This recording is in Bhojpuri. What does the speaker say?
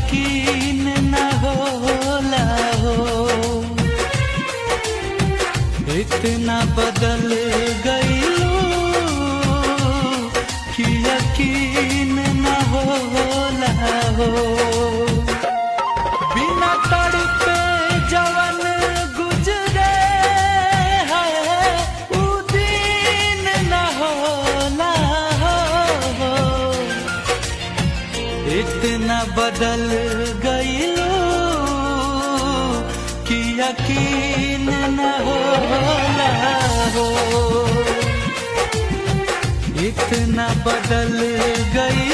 यकीन न होला हो। इतना बदल गईलू कि यकीन न होला हो। बिना तड़पे जवन गुजरे है उ दिन न होला हो। इतना बदल गईलू कि यकीन न होला हो। इतना बदल गई